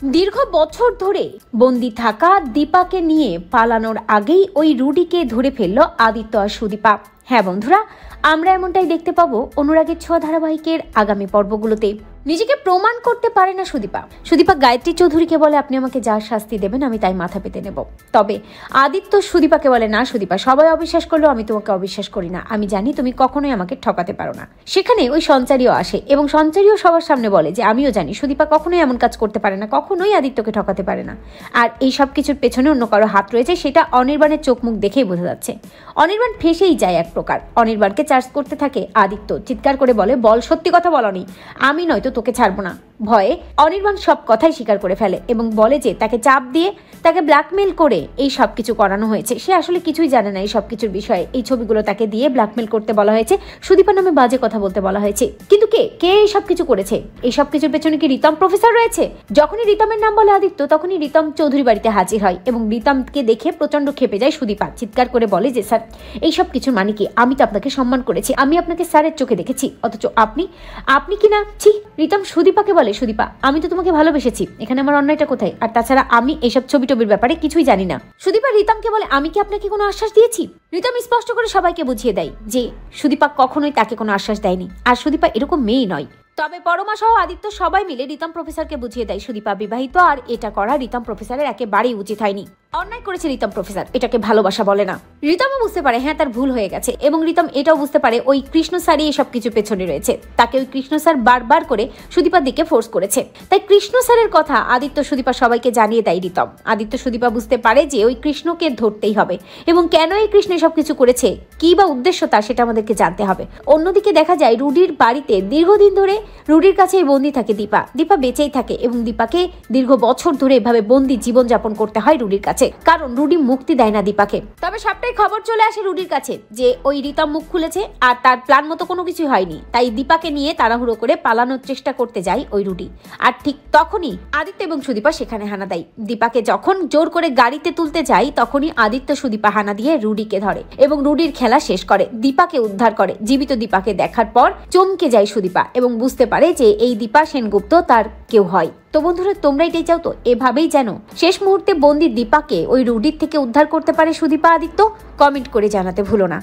দীর্ঘ বছর ধরে বন্দি থাকা দীপাকে নিয়ে পালানোর আগেই ওই রুডিকে ধরে ফেলল আদিত্য আর সুদীপা। হ্যাঁ বন্ধুরা, আমরা এমনটাই দেখতে পাবো অনুরাগের ছোঁয়া ধারাবাহিকের আগামী পর্বগুলোতে। নিজেকে প্রমাণ করতে পারে না সুদীপা গায়ত্রী চৌধুরীকে বলে আপনি আমাকে যা শাস্তি দেবেন আমি তাই মাথা পেতে নেব। তবে আদিত্য সুদীপাকে বলে না সুদীপা, সবাই অবিশ্বাস করলেও আমি তোমাকে অবিশ্বাস করি না, আমি জানি তুমি কখনোই আমাকে ঠকাতে পারো না। সেখানে ওই সঞ্চারীও আসে এবং সঞ্চারীও সবার সামনে বলে যে আমিও জানি সুদীপা কখনোই এমন কাজ করতে পারে না, কখনোই আদিত্যকে ঠকাতে পারে না। আর এই সব কিছুর পেছনে অন্য কারো হাত রয়েছে, সেটা অনির্বাণের চোখ মুখ দেখেই বোঝা যাচ্ছে। অনির্বাণ ফেসেই যায় এক প্রকার। অনির্বাণকে চার্জ করতে থাকে আদিত্য, চিৎকার করে বলে বল সত্যি কথা বলনি, আমি নয়তো তোকে ছাড়বো না। ভয়ে অনির্বাণ সব কথাই স্বীকার করে ফেলে এবং বলে যে তাকে চাপ দিয়ে তাকে ব্ল্যাকমেল করে এই সব কিছু করানো হয়েছে। সে আসলে কিছুই জানে না এই সব কিছুর বিষয়ে। এই ছবিগুলো তাকে দিয়ে ব্ল্যাকমেল করতে বলা হয়েছে, সুদীপা নামে বাজে কথা বলতে বলা হয়েছে। কিন্তু কে এই সব কিছু করেছে? এই সব কিছুর পেছনে কি রিতম প্রফেসর রয়েছে? যখনই রিতমের নাম বলে আদিত্য তখনই রিতম চৌধুরী বাড়িতে হাজির হয় এবং রিতমকে দেখে প্রচন্ড ক্ষেপে যায় সুদীপা। চিৎকার করে বলে যে স্যার এই সব কিছুর মানে কি? আমি তো আপনাকে সম্মান করেছি, আমি আপনাকে স্যারের চোখে দেখেছি, অথচ আপনি কি না? ছি! রিতম সুদীপাকে বলে সুদীপা আমি তো তোমাকে ভালোবেসেছি, এখানে আমার অন্যায়টা কোথায়? আর তাছাড়া আমি এইসব ছবি টবির ব্যাপারে কিছুই জানি না। সুদীপা রিতমকে বলে আমি কি আপনাকে কোনো আশ্বাস দিয়েছি? রিতম স্পষ্ট করে সবাইকে বুঝিয়ে দেয় যে সুদীপা কখনোই তাকে কোনো আশ্বাস দেয়নি, আর সুদীপা এরকম মেয়ে নয়। তবে পরমা সহ আদিত্য সবাই মিলে রিতম প্রফেসরকে বুঝিয়ে দেয় সুদীপা বিবাহিত, আর এটা করা রিতম প্রফেসরের একেবারেই উচিত হয়নি। অন্যায় করেছে রিতম প্রফেসর, এটাকে ভালোবাসা বলে না। রিতমও বুঝতে পারে হ্যাঁ তার ভুল হয়ে গেছে এবং রিতম এটাও বুঝতে পারে ওই কৃষ্ণ স্যারই এসব কিছু পেছনে রয়েছে। তাকে ওই কৃষ্ণ স্যার বারবার করে সুদীপার দিকে ফোর্স করেছে। তাই কৃষ্ণ স্যারের কথা আদিত্য সুদীপা সবাইকে জানিয়ে দেয় রিতম। আদিত্য সুদীপা বুঝতে পারে যে ওই কৃষ্ণকে ধরতেই হবে এবং কেন এই কৃষ্ণ সব কিছু করেছে, কি বা উদ্দেশ্য তার, সেটা আমাদেরকে জানতে হবে। অন্যদিকে দেখা যায় রুডির বাড়িতে দীর্ঘদিন ধরে রুডির কাছেই বন্দি থাকে দীপা বেঁচেই থাকে এবং দীপাকে দীর্ঘ বছর ধরে এভাবে বন্দি জীবন যাপন করতে হয় রুডির কাছে, কারণ রুডি মুক্তি দেয় না দীপাকে। তবে সবটাই খবর চলে আসে রুডির কাছে যে ওই রিতম মুখ খুলেছে আর তার প্ল্যান মতো কোনো কিছুই হয়নি। তাই দীপাকে নিয়ে তাড়াহুড়ো করে পালানোর চেষ্টা করতে যায় ওই রুডি। আর ঠিক তখনই আদিত্য এবং সুদীপা সেখানে হানা দেয়। দীপাকে যখন জোর করে গাড়িতে তুলতে যায় তখনই আদিত্য সুদীপা হানা দিয়ে রুডিকে ধরে এবং রুডির খেলা শেষ করে, দীপাকে উদ্ধার করে। জীবিত দীপাকে দেখার পর চমকে যায় সুদীপা এবং বুঝতে পারে যে এই দীপা সেনগুপ্ত তার কেউ হয়। তো বন্ধুরা, তোমরা এটাই চাও তো এভাবেই যেন শেষ মুহূর্তে বন্দি দীপাকে ওই রুডির থেকে উদ্ধার করতে পারে সুদীপা আদিত্য? কমেন্ট করে জানাতে ভুলো না।